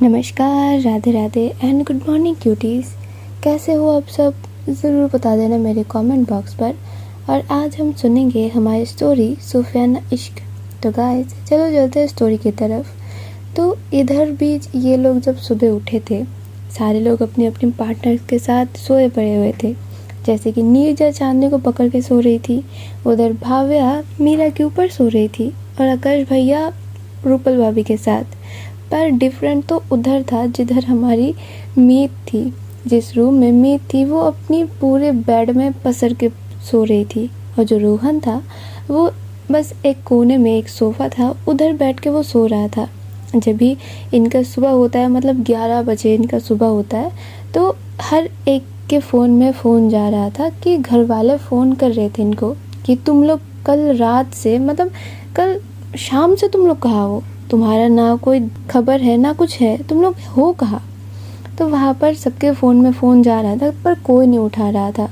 नमस्कार, Radhe Radhe and good morning cuties. कैसे हो आप सब? ज़रूर बता देना मेरे कमेंट बॉक्स पर। और आज हम सुनेंगे हमारी स्टोरी सूफियाना इश्क। तो गाइस चलो चलते हैं स्टोरी की तरफ। तो इधर बीच ये लोग जब सुबह उठे थे, सारे लोग अपने अपने पार्टनर के साथ सोए पड़े हुए थे। जैसे कि नीरजा चांदनी को पकड़ के सो रही थी, उधर भाव्या मीरा के ऊपर सो रही थी और आकाश भैया रूपल भाभी के साथ। पर डिफरेंट तो उधर था जिधर हमारी मीत थी। जिस रूम में मीत थी वो अपनी पूरे बेड में पसर के सो रही थी, और जो रोहन था वो बस एक कोने में एक सोफ़ा था, उधर बैठ के वो सो रहा था। जब भी इनका सुबह होता है, मतलब 11 बजे इनका सुबह होता है, तो हर एक के फ़ोन में फ़ोन जा रहा था कि घर वाले फ़ोन कर रहे थे इनको कि तुम लोग कल रात से, मतलब कल शाम से तुम लोग कहाँ हो, तुम्हारा ना कोई खबर है ना कुछ है, तुम लोग हो कहाँ। तो वहाँ पर सबके फ़ोन में फ़ोन जा रहा था पर कोई नहीं उठा रहा था।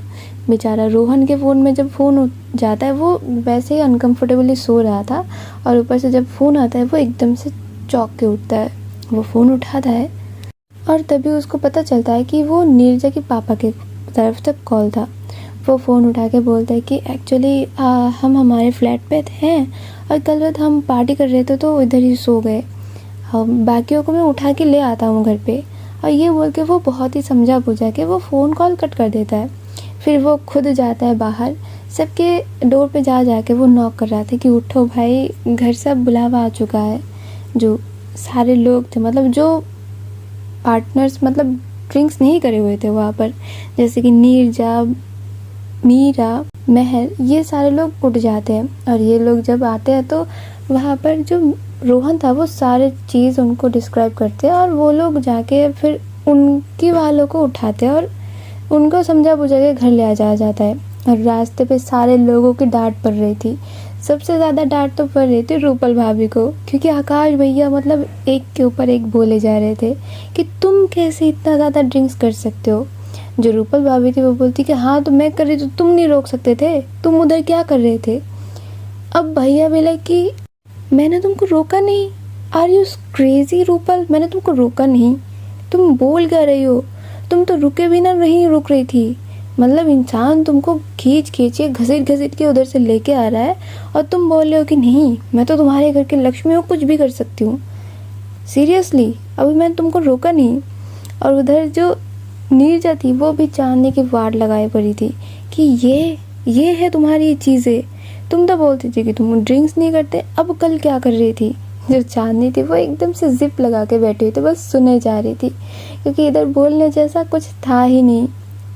बेचारा रोहन के फ़ोन में जब फ़ोन जाता है वो वैसे ही अनकंफर्टेबली सो रहा था, और ऊपर से जब फ़ोन आता है वो एकदम से चौंक के उठता है। वो फ़ोन उठाता है और तभी उसको पता चलता है कि वो नीरजा के पापा के तरफ से कॉल था। वो फ़ोन उठा के बोलता है कि एक्चुअली हम हमारे फ्लैट पे हैं और कल रात हम पार्टी कर रहे थे तो इधर ही सो गए, हम बाकियों को मैं उठा के ले आता हूँ घर पे। और ये बोल के वो बहुत ही समझा बुझा के वो फ़ोन कॉल कट कर देता है। फिर वो खुद जाता है बाहर, सबके डोर पे जा के वो नॉक कर रहा था कि उठो भाई, घर सब बुलावा आ चुका है। जो सारे लोग थे, मतलब जो पार्टनर्स, मतलब ड्रिंक्स नहीं करे हुए थे वहाँ पर, जैसे कि नीरजा, मीरा, महर, ये सारे लोग उठ जाते हैं। और ये लोग जब आते हैं तो वहाँ पर जो रोहन था वो सारे चीज़ उनको डिस्क्राइब करते हैं, और वो लोग जाके फिर उनकी वालों को उठाते हैं और उनको समझा बुझा के घर ले आ जाता है। और रास्ते पे सारे लोगों की डांट पड़ रही थी। सबसे ज़्यादा डांट तो पड़ रही थी रूपल भाभी को, क्योंकि आकाश भैया मतलब एक के ऊपर एक बोले जा रहे थे कि तुम कैसे इतना ज़्यादा ड्रिंक्स कर सकते हो। जो रूपल भाभी थी वो बोलती कि हाँ तो मैं कर रही थी, तुम नहीं रोक सकते थे, तुम उधर क्या कर रहे थे। अब भैया बोला कि मैंने तुमको रोका नहीं, आर यू क्रेजी रूपल, मैंने तुमको रोका नहीं, तुम बोल क्या रही हो, तुम तो रुके भी ना, नहीं रुक रही थी। मतलब इंसान तुमको खींच के घसीट के उधर से लेके आ रहा है और तुम बोल रहे हो कि नहीं मैं तो तुम्हारे घर की लक्ष्मी हूँ, कुछ भी कर सकती हूँ। सीरियसली अभी मैंने तुमको रोका नहीं। और उधर जो नीरजा थी वो भी चांदनी की वाट लगाए पड़ी थी कि ये है तुम्हारी चीज़ें, तुम तो बोलती थी कि तुम ड्रिंक्स नहीं करते, अब कल क्या कर रही थी। जो चांदनी थी वो एकदम से जिप लगा के बैठी हुई थी, बस सुने जा रही थी, क्योंकि इधर बोलने जैसा कुछ था ही नहीं।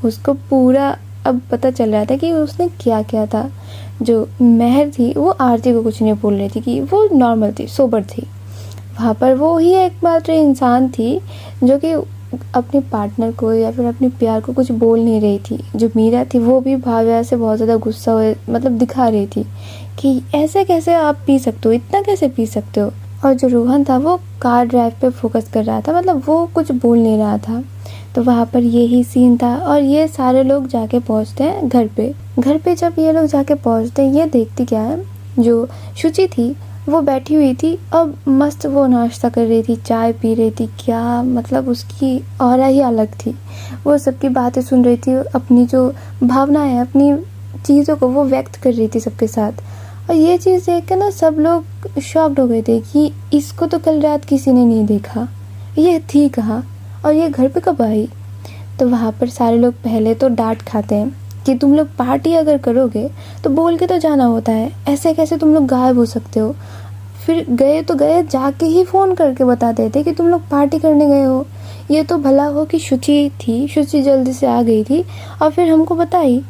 उसको पूरा अब पता चल रहा था कि उसने क्या किया था। जो महर थी वो आरती को कुछ नहीं बोल रही थी कि वो नॉर्मल थी, सोबर थी। वहाँ पर वो ही एकमात्र इंसान थी जो कि अपने पार्टनर को या फिर अपने प्यार को कुछ बोल नहीं रही थी। जो मीरा थी वो भी भाव्या से बहुत ज़्यादा गुस्सा हुए, मतलब दिखा रही थी कि ऐसे कैसे आप पी सकते हो, इतना कैसे पी सकते हो। और जो रोहन था वो कार ड्राइव पे फोकस कर रहा था, मतलब वो कुछ बोल नहीं रहा था। तो वहाँ पर यही सीन था। और ये सारे लोग जाके पहुँचते हैं घर पे। घर पे जब ये लोग जाके पहुँचते हैं, ये देखती क्या है, जो शुचि थी वो बैठी हुई थी, अब मस्त वो नाश्ता कर रही थी, चाय पी रही थी, क्या मतलब उसकी ऑरा ही अलग थी। वो सबकी बातें सुन रही थी, अपनी जो भावनाएं, अपनी चीज़ों को वो व्यक्त कर रही थी सबके साथ। और ये चीज़ देख कर ना सब लोग शॉक्ड हो गए थे कि इसको तो कल रात किसी ने नहीं देखा, ये थी कहाँ और ये घर पे कब आई। तो वहाँ पर सारे लोग पहले तो डांट खाते हैं कि तुम लोग पार्टी अगर करोगे तो बोल के तो जाना होता है, ऐसे कैसे तुम लोग गायब हो सकते हो। फिर गए तो गए, जाके ही फ़ोन करके बता देते कि तुम लोग पार्टी करने गए हो। ये तो भला हो कि शुचि थी, शुचि जल्दी से आ गई थी और फिर हमको बताई।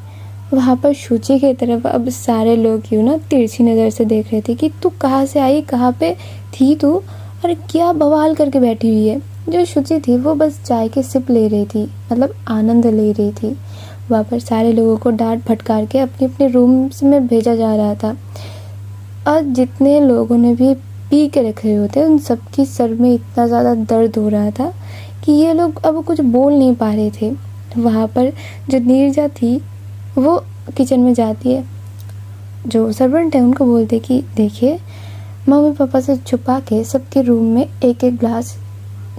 वहाँ पर शुचि की तरफ अब सारे लोग क्यों ना तिरछी नज़र से देख रहे थे कि तू कहाँ से आई, कहाँ पे थी तू, और क्या बवाल करके बैठी हुई है। जो शुचि थी वो बस चाय की सिप ले रही थी, मतलब आनंद ले रही थी। वहाँ पर सारे लोगों को डांट फटकार के अपने अपने रूम्स में भेजा जा रहा था। और जितने लोगों ने भी पी के रखे हुए थे उन सबकी सर में इतना ज़्यादा दर्द हो रहा था कि ये लोग अब कुछ बोल नहीं पा रहे थे। वहाँ पर जो नीरजा थी वो किचन में जाती है, जो सर्वेंट है उनको बोलते कि देखिए मम्मी पापा से छुपा के सबके रूम में एक एक ग्लास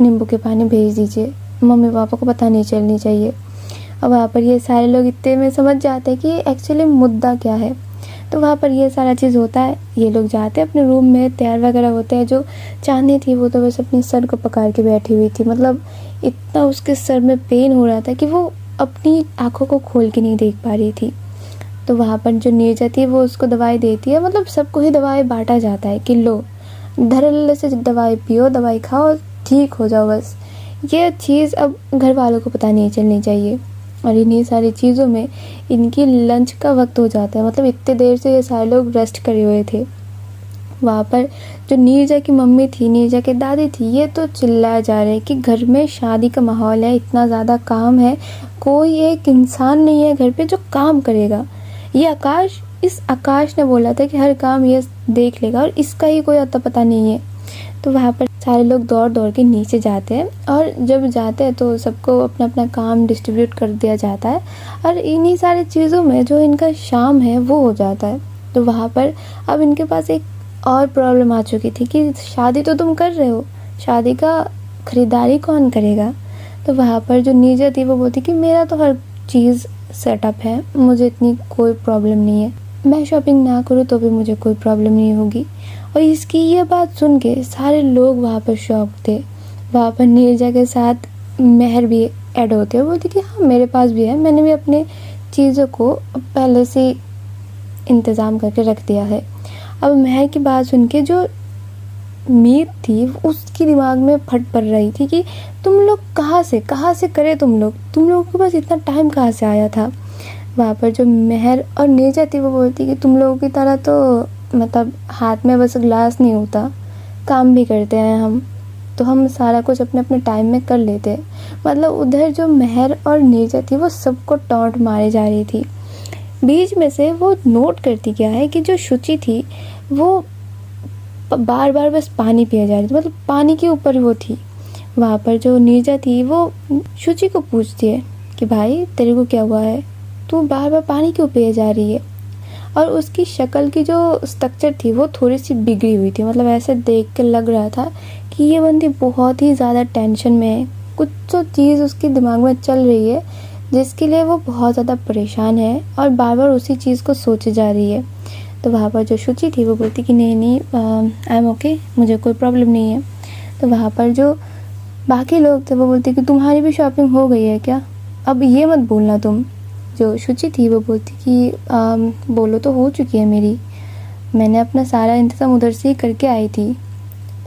नींबू के पानी भेज दीजिए, मम्मी पापा को पता नहीं चलनी चाहिए। और वहाँ पर ये सारे लोग इतने में समझ जाते हैं कि एक्चुअली मुद्दा क्या है। तो वहाँ पर ये सारा चीज़ होता है, ये लोग जाते हैं अपने रूम में, तैयार वगैरह होते हैं। जो चांदनी थी वो तो बस अपने सर को पकड़ के बैठी हुई थी, मतलब इतना उसके सर में पेन हो रहा था कि वो अपनी आँखों को खोल के नहीं देख पा रही थी। तो वहाँ पर जो नीरजा थी वो उसको दवाई देती है, मतलब सबको ही दवाई बांटा जाता है कि लो धड़ल्ले से दवाई पियो, दवाई खाओ, ठीक हो जाओ बस। ये चीज़ अब घर वालों को पता नहीं चलनी चाहिए। और इन्हीं सारी चीज़ों में इनकी लंच का वक्त हो जाता है, मतलब इतने देर से ये सारे लोग रेस्ट करे हुए थे। वहाँ पर जो नीरजा की मम्मी थी, नीरजा की दादी थी, ये तो चिल्लाए जा रहे कि घर में शादी का माहौल है, इतना ज़्यादा काम है, कोई एक इंसान नहीं है घर पे जो काम करेगा। ये इस आकाश ने बोला था कि हर काम ये देख लेगा और इसका ही कोई अता पता नहीं है। तो वहाँ पर सारे लोग दौड़ दौड़ के नीचे जाते हैं, और जब जाते हैं तो सबको अपना अपना काम डिस्ट्रीब्यूट कर दिया जाता है, और इन्हीं सारी चीज़ों में जो इनका शाम है वो हो जाता है। तो वहाँ पर अब इनके पास एक और प्रॉब्लम आ चुकी थी कि शादी तो तुम कर रहे हो, शादी का ख़रीदारी कौन करेगा। तो वहाँ पर जो नीरजा थी वो बोलती कि मेरा तो हर चीज़ सेटअप है, मुझे इतनी कोई प्रॉब्लम नहीं है, मैं शॉपिंग ना करूँ तो भी मुझे कोई प्रॉब्लम नहीं होगी। और इसकी ये बात सुन के सारे लोग वहाँ पर शॉक थे। वहाँ पर नीरजा के साथ मेहर भी ऐड होते हैं, बोलती कि हाँ मेरे पास भी है, मैंने भी अपने चीज़ों को पहले से इंतज़ाम करके रख दिया है। अब मेहर की बात सुन के जो मीत थी उसकी दिमाग में फट पड़ रही थी कि तुम लोग कहाँ से करे, तुम लोगों के पास इतना टाइम कहाँ से आया था। वहाँ पर जो मेहर और नीरजा थी वो बोलती कि तुम लोगों की तरह तो मतलब हाथ में बस ग्लास नहीं होता, काम भी करते हैं हम, तो हम सारा कुछ अपने अपने टाइम में कर लेते हैं। मतलब उधर जो मेहर और नीरजा थी वो सबको टॉन्ट मारे जा रही थी। बीच में से वो नोट करती क्या है कि जो शुचि थी वो बार बार बस पानी पिया जा रही थी, मतलब पानी के ऊपर वो थी। वहाँ पर जो नीरजा थी वो शुचि को पूछती है कि भाई तेरे को क्या हुआ है, तू बार बार पानी क्यों पिए जा रही है। और उसकी शक्ल की जो स्ट्रक्चर थी वो थोड़ी सी बिगड़ी हुई थी, मतलब ऐसे देख के लग रहा था कि ये बंदी बहुत ही ज़्यादा टेंशन में है, कुछ तो चीज़ उसके दिमाग में चल रही है जिसके लिए वो बहुत ज़्यादा परेशान है और बार बार उसी चीज़ को सोचे जा रही है। तो वहाँ पर जो शुचि थी वो बोलती कि नहीं आई एम ओके, मुझे कोई प्रॉब्लम नहीं है। तो वहाँ पर जो बाकी लोग थे वो बोलते कि तुम्हारी भी शॉपिंग हो गई है क्या, अब ये मत बोलना तुम। जो शुचि थी वो बोलती कि बोलो तो हो चुकी है मेरी, मैंने अपना सारा इंतज़ाम उधर से ही करके आई थी।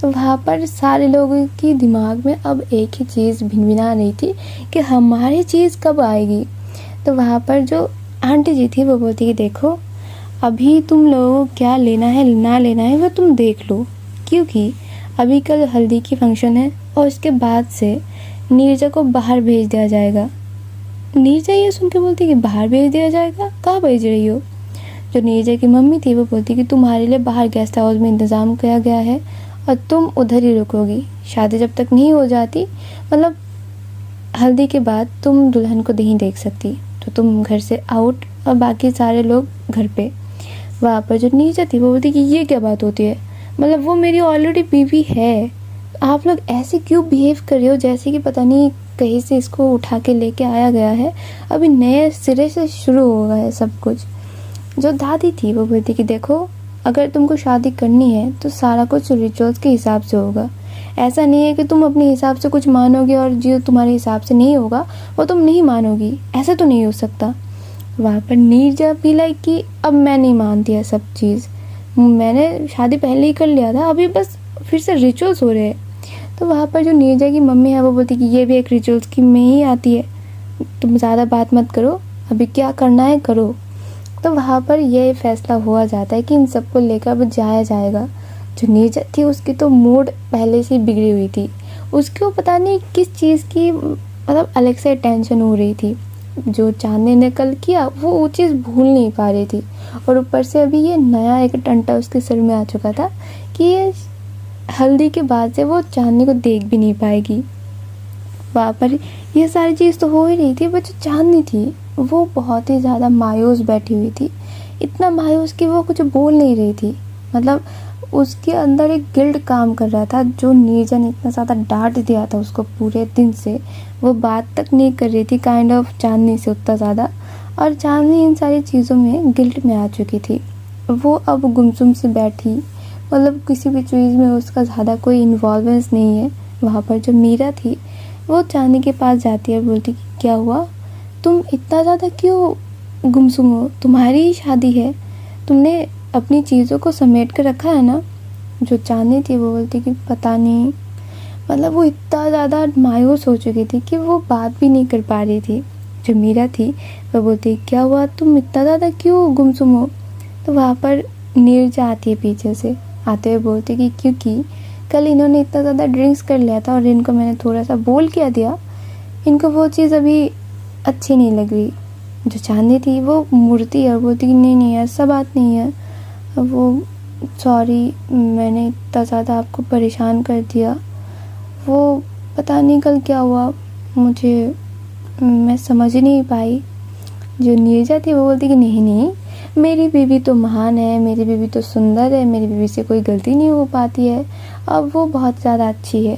तो वहाँ पर सारे लोगों की दिमाग में अब एक ही चीज़ भिनभिना रही थी कि हमारी चीज़ कब आएगी। तो वहाँ पर जो आंटी जी थी वो बोलती कि देखो अभी तुम लोगों को क्या लेना है ना लेना है वो तुम देख लो, क्योंकि अभी कल हल्दी की फंक्शन है और उसके बाद से नीरजा को बाहर भेज दिया जाएगा। नीरजा ये सुन के बोलती कि बाहर भेज दिया जाएगा, कहाँ भेज रही हो। जो नीरजा की मम्मी थी वो बोलती कि तुम्हारे लिए बाहर गेस्ट हाउस में इंतज़ाम किया गया है और तुम उधर ही रुकोगी, शादी जब तक नहीं हो जाती, मतलब हल्दी के बाद तुम दुल्हन को नहीं देख सकती, तो तुम घर से आउट और बाकी सारे लोग घर पे। वहाँ पर जो नीरजा थी वो बोलती कि ये क्या बात होती है, मतलब वो मेरी ऑलरेडी बीवी है, आप लोग ऐसे क्यों बिहेव कर रहे हो जैसे कि पता नहीं कहीं से इसको उठा के लेके आया गया है, अभी नए सिरे से शुरू होगा है सब कुछ। जो दादी थी वो बोलती कि देखो अगर तुमको शादी करनी है तो सारा कुछ रिचुअल्स के हिसाब से होगा, ऐसा नहीं है कि तुम अपने हिसाब से कुछ मानोगे और जो तुम्हारे हिसाब से नहीं होगा वो तुम नहीं मानोगी, ऐसा तो नहीं हो सकता। वहाँ पर नीरजा भी लाइक कि अब मैं नहीं मानती है सब चीज़, मैंने शादी पहले ही कर लिया था, अभी बस फिर से रिचुअल्स हो रहे हैं। तो वहाँ पर जो नीरजा की मम्मी है वो बोलती कि ये भी एक रिचुअल्स की में ही आती है, तुम ज़्यादा बात मत करो, अभी क्या करना है करो। तो वहाँ पर यह फैसला हुआ जाता है कि इन सबको लेकर अब जाया जाएगा। जो नीरजा थी उसकी तो मूड पहले से ही बिगड़ी हुई थी, उसको पता नहीं किस चीज़ की मतलब अलग से टेंशन हो रही थी। जो चांदनी ने कल किया वो चीज़ भूल नहीं पा रही थी, और ऊपर से अभी ये नया एक टंटा उसके सिर में आ चुका था कि ये हल्दी के बाद से वो चांदनी को देख भी नहीं पाएगी। वहाँ पर ये सारी चीज़ तो हो ही रही थी, बट जो चांदनी थी वो बहुत ही ज़्यादा मायूस बैठी हुई थी, इतना मायूस कि वो कुछ बोल नहीं रही थी, मतलब उसके अंदर एक गिल्ट काम कर रहा था, जो नीरजा ने इतना ज़्यादा डांट दिया था उसको पूरे दिन से, वो बात तक नहीं कर रही थी काइंड ऑफ चांदनी से उतना ज़्यादा। और चांदनी इन सारी चीज़ों में गिल्ट में आ चुकी थी। वो अब गुमसुम से बैठी, मतलब किसी भी चीज़ में उसका ज़्यादा कोई इन्वॉल्वेंस नहीं है। वहाँ पर जो मीरा थी वो चांदनी के पास जाती है और बोलती कि क्या हुआ, तुम इतना ज़्यादा क्यों गुमसुम हो, तुम्हारी ही शादी है, तुमने अपनी चीज़ों को समेट कर रखा है ना। जो चांदनी थी वो बोलती कि पता नहीं, मतलब वो इतना ज़्यादा मायूस हो चुकी थी कि वो बात भी नहीं कर पा रही थी। जो मीरा थी वो बोलती क्या हुआ, तुम इतना ज़्यादा क्यों गुमसुम हो। तो वहाँ पर नीरजा आती है पीछे से, आते हुए बोलती कि क्योंकि कल इन्होंने इतना ज़्यादा ड्रिंक्स कर लिया था और इनको मैंने थोड़ा सा बोल क्या दिया, इनको वो चीज़ अभी अच्छी नहीं लग रही। जो चांदनी थी वो मुड़ती है और बोलती कि नहीं नहीं ऐसा बात नहीं है, वो सॉरी मैंने इतना ज़्यादा आपको परेशान कर दिया, वो पता नहीं कल क्या हुआ, मुझे मैं समझ ही नहीं पाई। जो नीरजा थी वो बोलती कि नहीं नहीं, मेरी बीवी तो महान है, मेरी बीवी तो सुंदर है, मेरी बीवी से कोई गलती नहीं हो पाती है, अब वो बहुत ज़्यादा अच्छी है।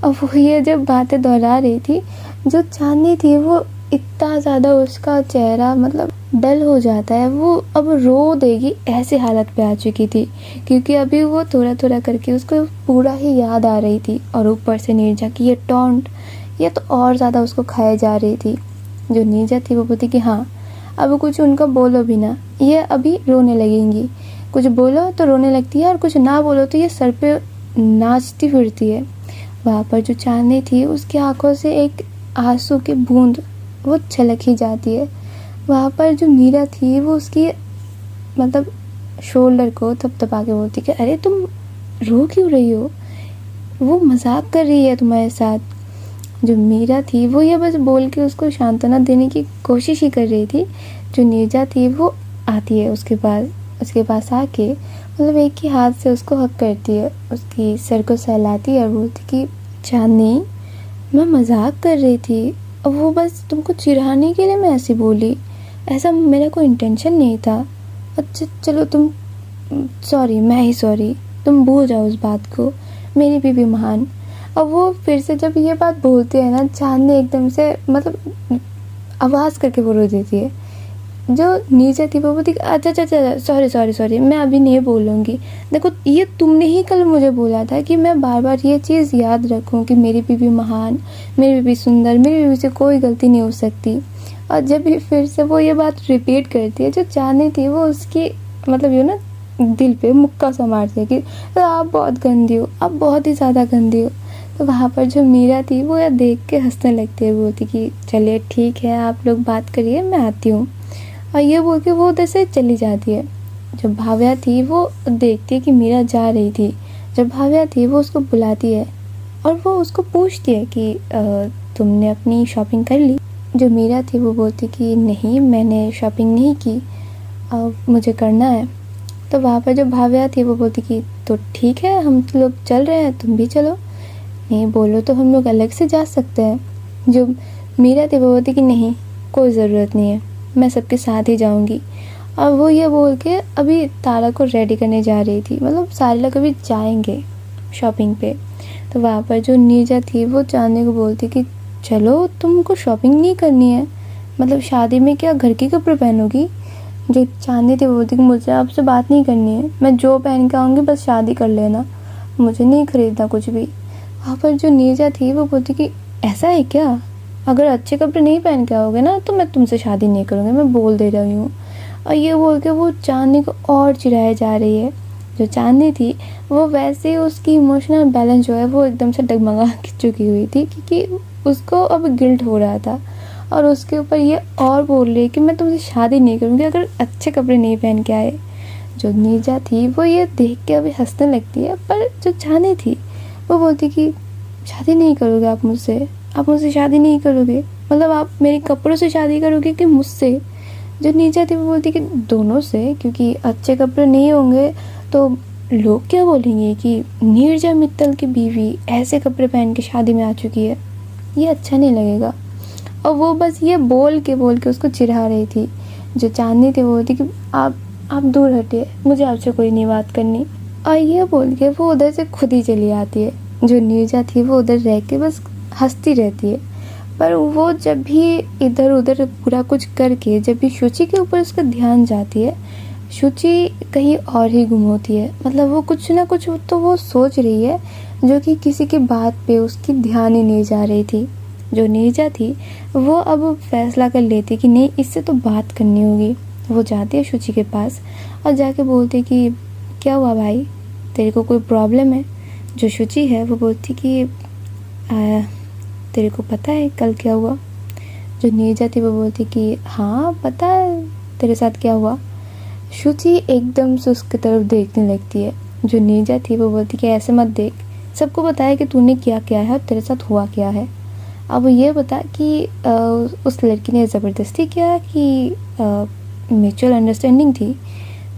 अब वो ये जब बातें दोहरा रही थी, जो चांदनी थी वो इतना ज़्यादा उसका चेहरा मतलब डल हो जाता है, वो अब रो देगी ऐसी हालत पे आ चुकी थी, क्योंकि अभी वो थोड़ा थोड़ा करके उसको पूरा ही याद आ रही थी। और ऊपर से नीरजा की ये टॉन्ट, ये तो और ज़्यादा उसको खाए जा रही थी। जो नीरजा थी वो बोलती कि हाँ अब कुछ उनको बोलो भी ना, ये अभी रोने लगेंगी, कुछ बोलो तो रोने लगती है और कुछ ना बोलो तो ये सर पे नाचती फिरती है। वहाँ पर जो चांदनी थी उसकी आंखों से एक आंसू की बूंद वो छलक ही जाती है। वहाँ पर जो मीरा थी वो उसकी मतलब शोल्डर को थपथपा के बोलती कि अरे तुम रो क्यों रही हो, वो मजाक कर रही है तुम्हारे साथ। जो मीरा थी वो ये बस बोल के उसको सांत्वना देने की कोशिश ही कर रही थी। जो नीरजा थी वो आती है उसके पास आके मतलब एक ही हाथ से उसको हक करती है, उसकी सर को सहलाती है और बोलती कि चांदनी मैं मजाक कर रही थी, और वो बस तुमको चिढ़ाने के लिए मैं ऐसी बोली, ऐसा मेरा कोई इंटेंशन नहीं था। अच्छा चलो तुम सॉरी, मैं ही सॉरी, तुम भूल जाओ उस बात को, मेरी बीवी महान। और वो फिर से जब ये बात बोलती है ना, चांदनी एकदम से मतलब आवाज़ करके वो रो देती है। जो नीचे थी वो बोलती अच्छा अच्छा अच्छा सॉरी सॉरी सॉरी, मैं अभी नहीं बोलूँगी। देखो ये तुमने ही कल मुझे बोला था कि मैं बार बार ये चीज़ याद रखूँ कि मेरी बीवी महान, मेरी बीवी सुंदर, मेरी बीवी से कोई गलती नहीं हो सकती। और जब भी फिर से वो ये बात रिपीट करती है, जो चांदनी थी वो उसकी मतलब ये ना दिल पे मुक्का सा मारती है कि तो आप बहुत गंदी हो, आप बहुत ही ज़्यादा गंदी हो। तो वहाँ पर जो मीरा थी वो यह देख के हंसने लगती है, बोलती कि चलिए ठीक है आप लोग बात करिए, मैं आती हूँ। और ये बोल के वो उधर से चली जाती है। जब भाव्या थी वो देखती है कि मीरा जा रही थी, जब भाव्या थी वो उसको बुलाती है और वो उसको पूछती है कि तुमने अपनी शॉपिंग कर ली। जो मीरा थी वो बोलती कि नहीं मैंने शॉपिंग नहीं की, मुझे करना है। तो वहाँ पर जो भाव्या थी वो बोलती कि तो ठीक है हम लोग चल रहे हैं, तुम भी चलो, नहीं बोलो तो हम लोग अलग से जा सकते हैं। जो मीरा थी वो बोलती कि नहीं कोई ज़रूरत नहीं है, मैं सबके साथ ही जाऊंगी। और वो ये बोल के अभी तारा को रेडी करने जा रही थी, मतलब सारे लोग अभी जाएंगे शॉपिंग पे। तो वहाँ पर जो नीरजा थी वो चांदनी को बोलती कि चलो तुमको शॉपिंग नहीं करनी है, मतलब शादी में क्या घर के कपड़े पहनोगी। जो चांदनी थी वो बोलती कि मुझे आपसे बात नहीं करनी है, मैं जो पहन के आऊँगी बस शादी कर लेना, मुझे नहीं खरीदना कुछ भी। वहाँ पर जो नीरजा थी वो बोलती कि ऐसा है क्या, अगर अच्छे कपड़े नहीं पहन के आओगे ना तो मैं तुमसे शादी नहीं करूँगी, मैं बोल दे रही हूँ। और ये बोल के वो चांदनी को और चिढ़ाए जा रही है। जो चांदनी थी वो वैसे ही उसकी इमोशनल बैलेंस जो है वो एकदम से डगमगा चुकी हुई थी, क्योंकि उसको अब गिल्ट हो रहा था और उसके ऊपर ये और बोल रही है कि मैं तुमसे शादी नहीं करूँगी अगर अच्छे कपड़े नहीं पहन के आए। जो नीरजा थी वो ये देख के अभी हंसने लगती है, पर जो चांदनी थी वो बोलती कि शादी नहीं करोगे आप मुझसे, आप मुझसे शादी नहीं करोगे, मतलब आप मेरे कपड़ों से शादी करोगे कि मुझसे। जो नीचे थी वो बोलती कि दोनों से, क्योंकि अच्छे कपड़े नहीं होंगे तो लोग क्या बोलेंगे कि नीरजा मित्तल की बीवी ऐसे कपड़े पहन के शादी में आ चुकी है, ये अच्छा नहीं लगेगा। और वो बस ये बोल के उसको चिढ़ा रही थी। जो चांदनी थी वो बोलती कि आप दूर हटिए, मुझे आपसे कोई नहीं बात करनी। और ये बोल के वो उधर से खुद ही चली आती है। जो नीरजा थी वो उधर रह के बस हंसती रहती है। पर वो जब भी इधर उधर पूरा कुछ करके जब भी शुचि के ऊपर उसका ध्यान जाती है, शुचि कहीं और ही गुम होती है। मतलब वो कुछ ना कुछ तो वो सोच रही है जो कि किसी की बात पे उसकी ध्यान ही नहीं जा रही थी। जो नीरजा थी वो अब फैसला कर लेती कि नहीं, इससे तो बात करनी होगी। वो जाती है शुचि के पास और जाके बोलती कि क्या हुआ भाई, तेरे को कोई प्रॉब्लम है? जो शुचि है वो बोलती कि तेरे को पता है कल क्या हुआ? जो नीरजा थी वो बोलती कि हाँ पता है, तेरे साथ क्या हुआ? शुचि एकदम से उसकी तरफ देखने लगती है। जो नीरजा थी वो बोलती कि ऐसे मत देख, सबको बताया कि तूने क्या किया है और तेरे साथ हुआ क्या है। अब ये बता कि उस लड़की ने ज़बरदस्ती किया कि म्यूचुअल अंडरस्टैंडिंग थी?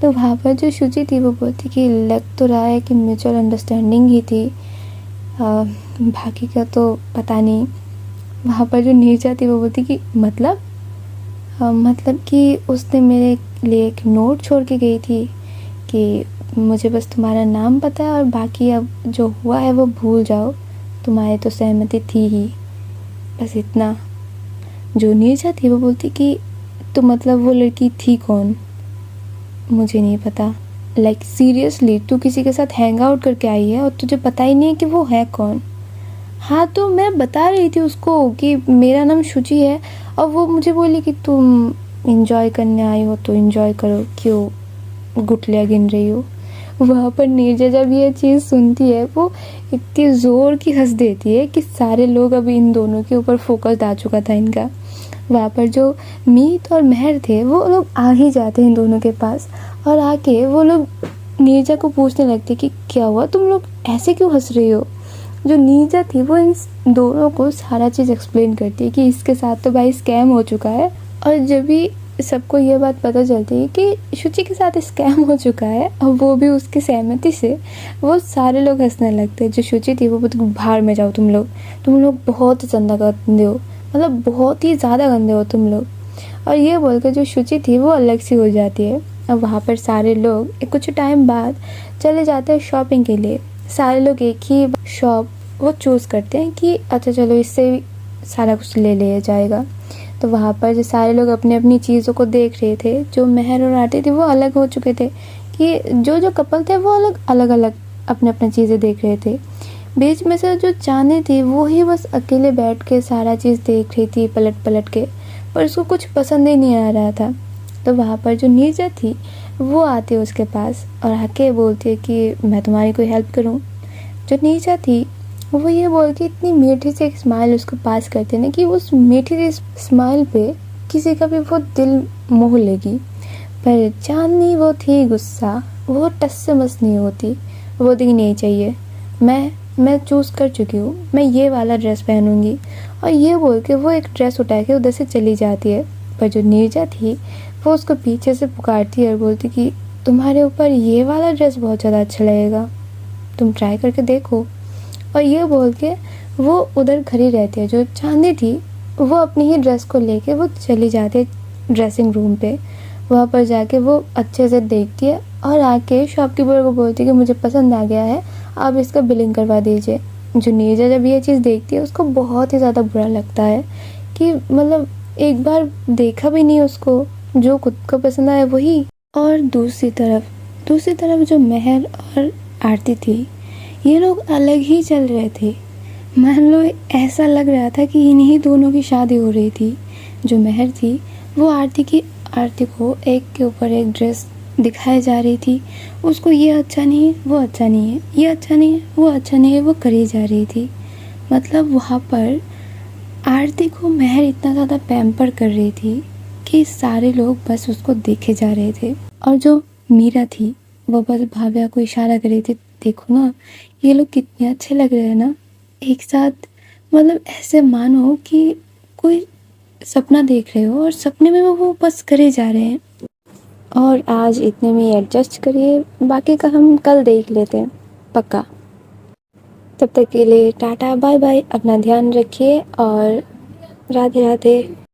तो वहाँ पर जो शुचि थी वो बोलती कि लग तो रहा है कि म्यूचुअल अंडरस्टैंडिंग ही थी, बाकी का तो पता नहीं। वहाँ पर जो नीरजा थी वो बोलती कि मतलब कि उसने मेरे लिए एक नोट छोड़ के गई थी कि मुझे बस तुम्हारा नाम पता है और बाकी अब जो हुआ है वो भूल जाओ, तुम्हारी तो सहमति थी ही, बस इतना। जो नीरजा थी वो बोलती कि तो मतलब वो लड़की थी कौन? मुझे नहीं पता। लाइक सीरियसली तू किसी के साथ हैंग आउट करके आई है और तुझे पता ही नहीं है कि वो है कौन? हाँ तो मैं बता रही थी उसको कि मेरा नाम शुचि है और वो मुझे बोली कि तुम इंजॉय करने आई हो तो इंजॉय करो, क्यों गुटलियाँ गिन रही हो? वहाँ पर नीरजा जब ये चीज़ सुनती है वो इतनी ज़ोर की हंस देती है कि सारे लोग अभी इन दोनों के ऊपर फोकस आ चुका था इनका। वहाँ पर जो मीत और मेहर थे वो लोग आ ही जाते हैं इन दोनों के पास और आके वो लोग नीरजा को पूछने लगते कि क्या हुआ, तुम लोग ऐसे क्यों हंस रही हो? जो नीरजा थी वो इन दोनों को सारा चीज़ एक्सप्लेन करती है कि इसके साथ तो भाई स्कैम हो चुका है। और जब भी सबको ये बात पता चलती है कि शुचि के साथ स्कैम हो चुका है और वो भी उसकी सहमति से, वो सारे लोग हंसने लगते हैं। जो शुचि थी वो बोलती बाहर में जाओ, तुम लोग बहुत गंदा गंदे हो, मतलब बहुत ही ज़्यादा गंदे हो तुम लोग। और ये बोलकर जो शुचि थी वो अलग सी हो जाती है। अब वहाँ पर सारे लोग कुछ टाइम बाद चले जाते हैं शॉपिंग के लिए। सारे लोग एक ही शॉप वो चूज़ करते हैं कि अच्छा चलो इससे सारा कुछ ले लिया जाएगा। तो वहाँ पर जो सारे लोग अपनी अपनी चीज़ों को देख रहे थे। जो मेहर और आरती थी वो अलग हो चुके थे कि जो कपल थे वो अलग अलग अपने अपने चीज़ें देख रहे थे। बीच में से जो चांदी थी वो ही बस अकेले बैठ के सारा चीज़ देख रही थी पलट पलट के, पर उसको कुछ पसंद ही नहीं आ रहा था। तो वहाँ पर जो नीरजा थी वो आती है उसके पास और आके बोलती है कि मैं तुम्हारी कोई हेल्प करूँ। जो नीरजा थी वो ये बोल के इतनी मीठी सी एक स्माइल उसको पास करते ना कि उस मीठी सी स्माइल पे किसी का भी वो दिल मोह लेगी। पर चांदनी वो थी गुस्सा, वो टस से मस नहीं होती। वो दिख नहीं चाहिए, मैं चूज़ कर चुकी हूँ, मैं ये वाला ड्रेस पहनूंगी। और ये बोल के वो एक ड्रेस उठा के उधर से चली जाती है। पर जो नीरजा थी वो उसको पीछे से पुकारती है और बोलती कि तुम्हारे ऊपर ये वाला ड्रेस बहुत ज़्यादा अच्छा लगेगा, तुम ट्राई करके देखो। और ये बोल के वो उधर खड़ी रहती है। जो चांदी थी वो अपनी ही ड्रेस को लेके वो चली जाती है ड्रेसिंग रूम पे। वहाँ पर जाके वो अच्छे से देखती है और आके शॉपकीपर को बोलती है कि मुझे पसंद आ गया है, आप इसका बिलिंग करवा दीजिए। जो नीरजा जब ये चीज़ देखती है उसको बहुत ही ज़्यादा बुरा लगता है कि मतलब एक बार देखा भी नहीं उसको, जो खुद को पसंद आया वही। और दूसरी तरफ जो मेहर और आरती थी ये लोग अलग ही चल रहे थे। मान लो ऐसा लग रहा था कि इन्हीं दोनों की शादी हो रही थी। जो मेहर थी वो आरती को एक के ऊपर एक ड्रेस दिखाई जा रही थी। उसको ये अच्छा नहीं है, वो अच्छा नहीं है, ये अच्छा नहीं है, वो अच्छा नहीं है, वो करी जा रही थी। मतलब वहाँ पर आरती को मेहर इतना ज़्यादा पैम्पर कर रही थी कि सारे लोग बस उसको देखे जा रहे थे। और जो मीरा थी वो बस भाविया को इशारा कर रही थी, देखो ना ये लोग कितने अच्छे लग रहे हैं ना एक साथ। मतलब ऐसे मानो कि कोई सपना देख रहे हो और सपने में वो बस करे जा रहे हैं। और आज इतने में एडजस्ट करिए, बाकी का हम कल देख लेते हैं पक्का। तब तक के लिए टाटा बाय बाय, अपना ध्यान रखिए और राधे राधे।